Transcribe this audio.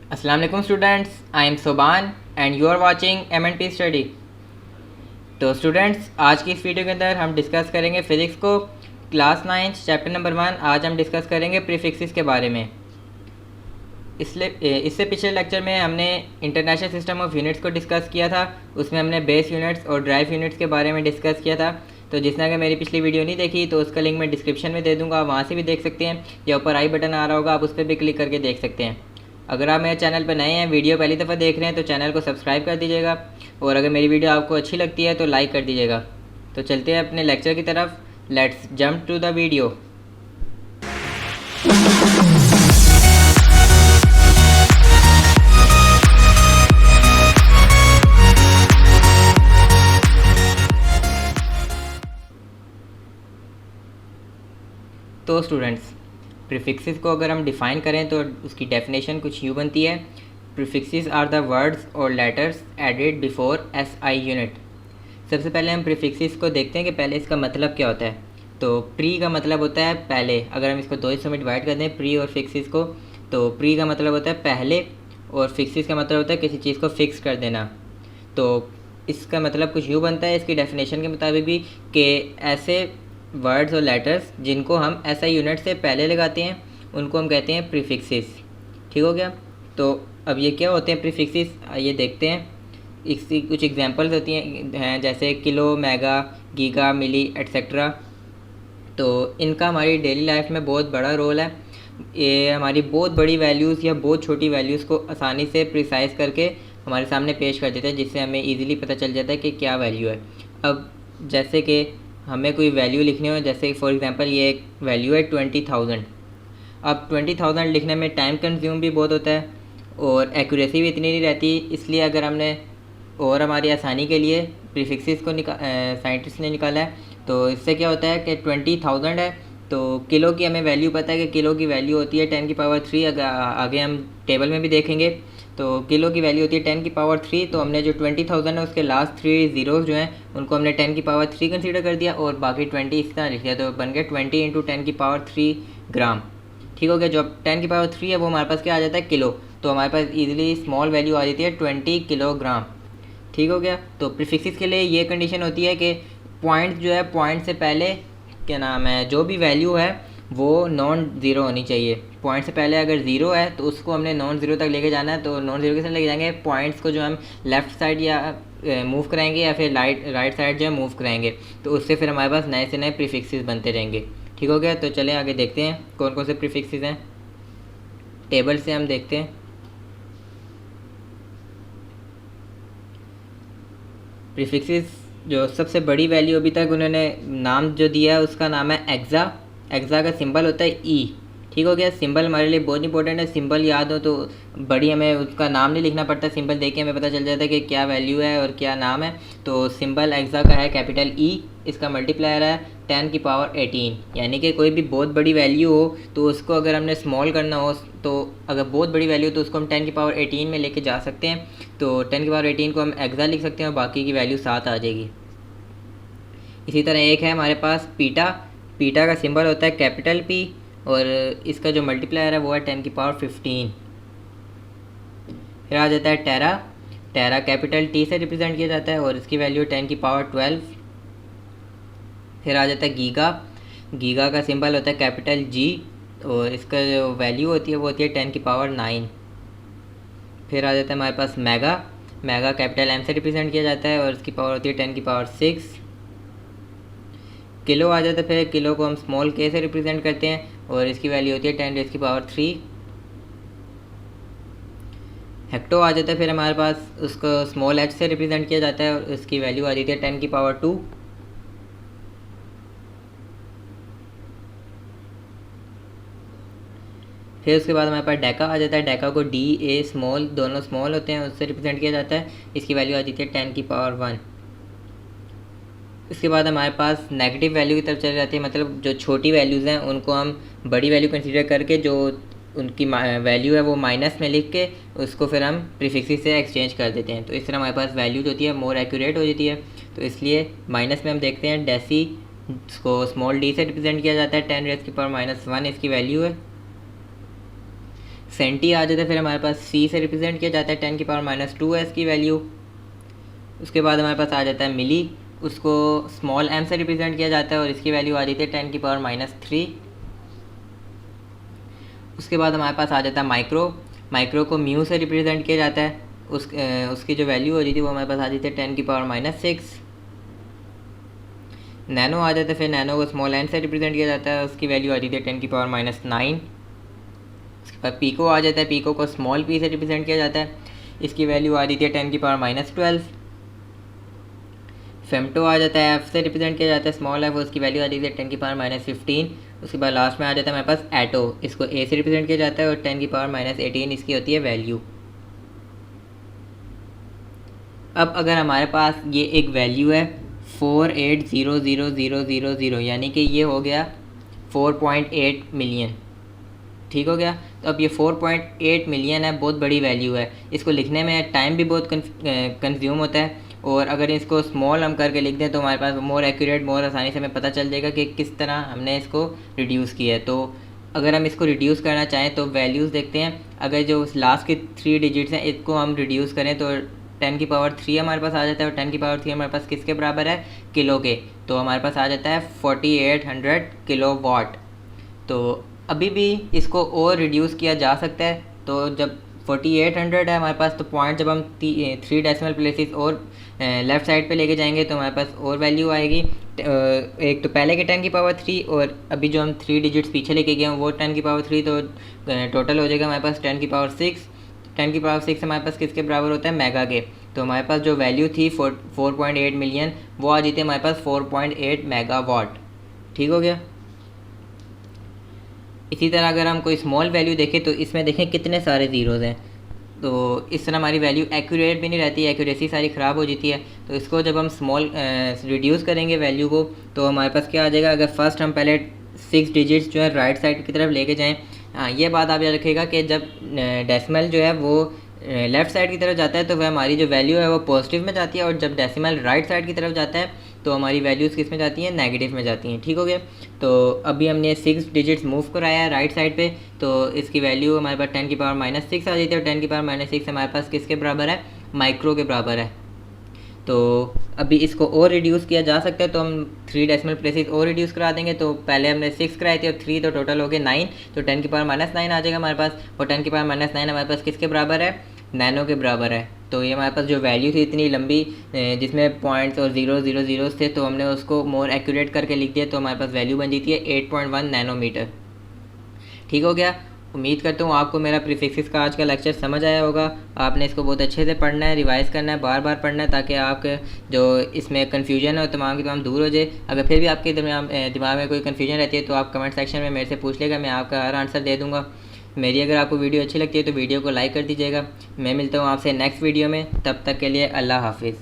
अस्सलाम वालेकुम students, I am Soban and you are watching M&P study. तो स्टूडेंट्स, आज की इस वीडियो के अंदर हम डिस्कस करेंगे फिज़िक्स को क्लास 9 चैप्टर नंबर 1। आज हम डिस्कस करेंगे प्रीफिक्सेस के बारे में। इससे पिछले लेक्चर में हमने इंटरनेशनल सिस्टम ऑफ यूनिट्स को डिस्कस किया था। उसमें हमने बेस यूनिट्स और ड्राइव यूनिट्स के बारे में डिस्कस किया था। तो जिसने अगर मेरी पिछली वीडियो नहीं देखी तो उसका लिंक मैं डिस्क्रिप्शन में दे दूँगा, वहाँ से भी देख सकते हैं, या ऊपर आई बटन आ रहा होगा, आप उस पर भी क्लिक करके देख सकते हैं। अगर आप मेरे चैनल पर नए हैं, वीडियो पहली दफ़ा देख रहे हैं, तो चैनल को सब्सक्राइब कर दीजिएगा, और अगर मेरी वीडियो आपको अच्छी लगती है तो लाइक कर दीजिएगा। तो चलते हैं अपने लेक्चर की तरफ। Let's jump to the video. तो स्टूडेंट्स, प्रीफिक्सेस को अगर हम डिफ़ाइन करें तो उसकी डेफिनेशन कुछ यूँ बनती है। प्रीफिक्सेस आर द वर्ड्स और letters added before SI unit. सबसे पहले हम प्रीफिक्सेस को देखते हैं कि पहले इसका मतलब क्या होता है। तो प्री का मतलब होता है पहले। अगर हम इसको दो हिस्सों में डिवाइड कर दें, प्री और फिक्सेस को, तो प्री का मतलब होता है पहले, और फिक्सेस का मतलब होता है किसी चीज़ को फिक्स कर देना। तो इसका मतलब कुछ यूँ बनता है इसकी डेफिनेशन के मुताबिक भी, कि ऐसे वर्ड्स और लेटर्स जिनको हम SI यूनिट से पहले लगाते हैं उनको हम कहते हैं प्रीफिक्सेस। ठीक हो गया। तो अब ये क्या होते हैं प्रीफिक्सेस, ये देखते हैं। इसकी कुछ एग्जांपल्स होती हैं जैसे किलो, मेगा, गीगा, मिली एट्सेट्रा। तो इनका हमारी डेली लाइफ में बहुत बड़ा रोल है। ये हमारी बहुत बड़ी वैल्यूज़ या बहुत छोटी वैल्यूज़ को आसानी से प्रिसाइज करके हमारे सामने पेश कर देते हैं, जिससे हमें ईज़िली पता चल जाता है कि क्या वैल्यू है। अब जैसे कि हमें कोई वैल्यू लिखनी हो, जैसे फॉर एग्जांपल ये एक वैल्यू है 20,000। अब 20,000 लिखने में टाइम कंज्यूम भी बहुत होता है और एक्यूरेसी भी इतनी नहीं रहती। इसलिए अगर हमने, और हमारी आसानी के लिए प्रीफिक्सेस को साइंटिस्ट ने निकाला है। तो इससे क्या होता है कि 20,000 है, तो किलो की हमें वैल्यू पता है कि किलो की वैल्यू होती है 10⁻3। अगर आगे हम टेबल में भी देखेंगे तो किलो की वैल्यू होती है 10⁻3। तो हमने जो 20,000 है उसके लास्ट 3 ज़ीरोज़ जो हैं उनको हमने 10⁻3 कंसीडर कर दिया, और बाकी 20 इस तरह लिख दिया। तो बन गया 20 × 10⁻3 ग्राम। ठीक हो गया। जो अब 10⁻3 है वो हमारे पास क्या आ जाता है, किलो। तो हमारे पास ईजिली स्मॉल वैल्यू आ जाती है 20 किलोग्राम। ठीक हो गया। तो प्रीफिक्सेस के लिए ये कंडीशन होती है कि पॉइंट जो है, पॉइंट से पहले क्या नाम है, जो भी वैल्यू है वो नॉन ज़ीरो होनी चाहिए। पॉइंट से पहले अगर ज़ीरो है तो उसको हमने नॉन ज़ीरो तक लेके जाना है। तो नॉन ज़ीरो के साथ लेके जाएंगे पॉइंट्स को, जो हम लेफ़्ट साइड या मूव कराएंगे या फिर राइट साइड जो है मूव कराएंगे। तो उससे फिर हमारे पास नए से नए प्रीफिक्सेस बनते रहेंगे। ठीक हो गया। तो चलें आगे देखते हैं कौन कौन से प्रीफिक्सेस हैं। टेबल से हम देखते हैं। प्रीफिक्सेस जो सबसे बड़ी वैल्यू अभी तक उन्होंने नाम जो दिया है उसका नाम है एक्सा। एक्सा का सिंबल होता है ई। ठीक हो गया। सिंबल हमारे लिए बहुत इंपॉर्टेंट है। सिंबल याद हो तो बड़ी, हमें उसका नाम नहीं लिखना पड़ता, सिंबल देख के हमें पता चल जाता है कि क्या वैल्यू है और क्या नाम है। तो सिंबल एक्सा का है कैपिटल ई। इसका मल्टीप्लायर है 10⁻18। यानी कि कोई भी बहुत बड़ी वैल्यू हो तो उसको अगर हमने स्मॉल करना हो, तो अगर बहुत बड़ी वैल्यू हो तो उसको हम 10⁻18 में लेके जा सकते हैं। तो 10⁻18 को हम एक्सा लिख सकते हैं और बाकी की वैल्यू 7 आ जाएगी। इसी तरह एक है हमारे पास पीटा। पीटा का सिंबल होता है कैपिटल पी, और इसका जो मल्टीप्लायर है वो है 10⁻15। फिर आ जाता है टेरा। टेरा कैपिटल टी से रिप्रेजेंट किया जाता है और इसकी वैल्यू 10⁻12। फिर आ जाता है गीगा। गीगा का सिंबल होता है कैपिटल जी, और इसका जो वैल्यू होती है वो होती है 10⁻9। फिर आ जाता है हमारे पास मेगा। मेगा कैपिटल एम से रिप्रेजेंट किया जाता है और इसकी पावर होती है 10⁻6। किलो आ जाता है। फिर किलो को हम स्मॉल के से रिप्रेजेंट करते हैं और इसकी वैल्यू होती है 10⁻3। हेक्टो आ जाता है। फिर हमारे पास उसको स्मॉल एच से रिप्रेजेंट किया जाता है और इसकी वैल्यू आ जाती है 10⁻2। फिर उसके बाद हमारे पास डेका आ जाता है। डेका को डी ए स्मॉल, दोनों स्मॉल होते हैं, उससे रिप्रेजेंट किया जाता है। इसकी वैल्यू आ जाती है 10⁻1। इसके बाद हमारे पास नेगेटिव वैल्यू की तरफ चले जाती है, मतलब जो छोटी वैल्यूज़ हैं उनको हम बड़ी वैल्यू कंसीडर करके जो उनकी वैल्यू है वो माइनस में लिख के उसको फिर हम प्रीफिक्सेस से एक्सचेंज कर देते हैं। तो इस तरह हमारे पास वैल्यू जो होती है मोर एक्यूरेट हो जाती है। तो इसलिए माइनस में हम देखते हैं डेसी को स्मॉल डी से रिप्रेजेंट किया जाता है, 10⁻⁻1 इसकी वैल्यू है। सेंटी आ जाता है, फिर हमारे पास सी से रिप्रेजेंट किया जाता है 10⁻² है इसकी वैल्यू। उसके बाद हमारे पास आ जाता है मिली, उसको स्मॉल m से रिप्रेजेंट किया जाता है और इसकी वैल्यू आ जाती है 10⁻³ उसके बाद हमारे पास आ जाता है माइक्रो, माइक्रो को म्यू से रिप्रेजेंट किया जाता है, उसकी जो वैल्यू हो रही थी वो हमारे पास आ जाती है 10⁻⁶। नैनो आ जाता है, फिर नैनो को स्मॉल n से रिप्रेजेंट किया जाता है, उसकी वैल्यू आ जाती है 10⁻⁹। उसके बाद पीको आ जाता है, पीको को स्मॉल p से रिप्रेजेंट किया जाता है, इसकी वैल्यू आ जाती है 10⁻12। फेमटो आ जाता है, f से रिप्रेजेंट किया जाता है स्मॉल f, उसकी वैल्यू आ जाती है 10⁻15। उसके बाद लास्ट में आ जाता है हमारे पास एटो, इसको a से रिप्रेजेंट किया जाता है और 10⁻18 इसकी होती है वैल्यू। अब अगर हमारे पास ये एक वैल्यू है 480000, यानी कि ये हो गया 4.8 मिलियन, ठीक हो गया। तो अब ये 4.8 मिलियन है, बहुत बड़ी वैल्यू है, इसको लिखने में टाइम भी बहुत कंज्यूम होता है, और अगर इसको स्मॉल हम करके लिख दें तो हमारे पास मोर एक्यूरेट, मोर आसानी से हमें पता चल जाएगा कि किस तरह हमने इसको रिड्यूस किया है। तो अगर हम इसको रिड्यूस करना चाहें तो वैल्यूज़ देखते हैं, अगर जो लास्ट के 3 डिजिट्स हैं इसको हम रिड्यूस करें तो 10⁻³ हमारे पास आ जाता है, और 10⁻³ हमारे पास किसके बराबर है, किलो के, तो हमारे पास आ जाता है 4800 किलोवाट। तो अभी भी इसको और रिड्यूस किया जा सकता है, तो जब 4800 है हमारे पास, तो पॉइंट जब हम 3 डेसिमल प्लेसेस और लेफ़्ट साइड पे लेके जाएंगे तो हमारे पास और वैल्यू आएगी, एक तो पहले के 10⁻³ और अभी जो हम 3 डिजिट्स पीछे लेके गए हैं वो 10⁻³, तो टोटल हो जाएगा हमारे पास 10⁻6। 10⁻6 हमारे पास किसके बराबर होता है, मेगा के, तो हमारे पास जो वैल्यू थी 4.8 मिलियन वो आ जाती है हमारे पास 4.8 मेगावाट, ठीक हो गया। इसी तरह अगर हम कोई स्मॉल वैल्यू देखें तो इसमें देखें कितने सारे ज़ीरोज़ हैं, तो इस तरह हमारी वैल्यू एक्यूरेट भी नहीं रहती, एक्यूरेसी सारी ख़राब हो जाती है। तो इसको जब हम स्मॉल रिड्यूस करेंगे वैल्यू को तो हमारे पास क्या आ जाएगा, अगर फर्स्ट हम पहले 6 डिजिट्स जो है राइट साइड की तरफ लेके जाएं, ये बात आप याद रखिएगा कि जब डेसिमल जो है वो लेफ़्ट साइड की तरफ जाता है तो वह हमारी जो वैल्यू है वो पॉजिटिव में जाती है, और जब डेसिमल राइट साइड की तरफ जाता है तो हमारी वैल्यूज़ किस में जाती हैं, नेगेटिव में जाती हैं, ठीक हो गया। तो अभी हमने 6 डिजिट्स मूव कराया है राइट साइड पे, तो इसकी वैल्यू हमारे पास 10⁻6 आ जाती है, और 10⁻6 हमारे पास किसके बराबर है, माइक्रो के बराबर है। तो अभी इसको और रिड्यूस किया जा सकता है, तो हम 3 डेसिमल प्लेसेस और रिड्यूस करा देंगे, तो पहले हमने 6 कराए थे और 3, तो टोटल हो गए 9, तो 10⁻9 आ जाएगा हमारे पास, और 10⁻9 हमारे पास किसके बराबर है, नैनो के बराबर है। तो ये हमारे पास जो वैल्यू थी इतनी लंबी जिसमें पॉइंट्स और 000 थे, तो हमने उसको मोर एक्यूरेट करके लिख दिया, तो हमारे पास वैल्यू बन जाती है 8.1 नैनोमीटर, ठीक हो गया। उम्मीद करता हूँ आपको मेरा प्रीफिक्सेस का आज का लेक्चर समझ आया होगा। आपने इसको बहुत अच्छे से पढ़ना है, रिवाइज़ करना है, बार बार पढ़ना है, ताकि आपके जो इसमें कन्फ्यूजन है तमाम की तमाम दूर हो जाए। अगर फिर भी आपके दिमाग में कोई कन्फ्यूजन रहती है तो आप कमेंट सेक्शन में मेरे से पूछ लेगा, मैं आपका हर आंसर दे दूँगा। मेरी अगर आपको वीडियो अच्छी लगती है तो वीडियो को लाइक कर दीजिएगा। मैं मिलता हूँ आपसे नेक्स्ट वीडियो में, तब तक के लिए अल्लाह हाफिज़।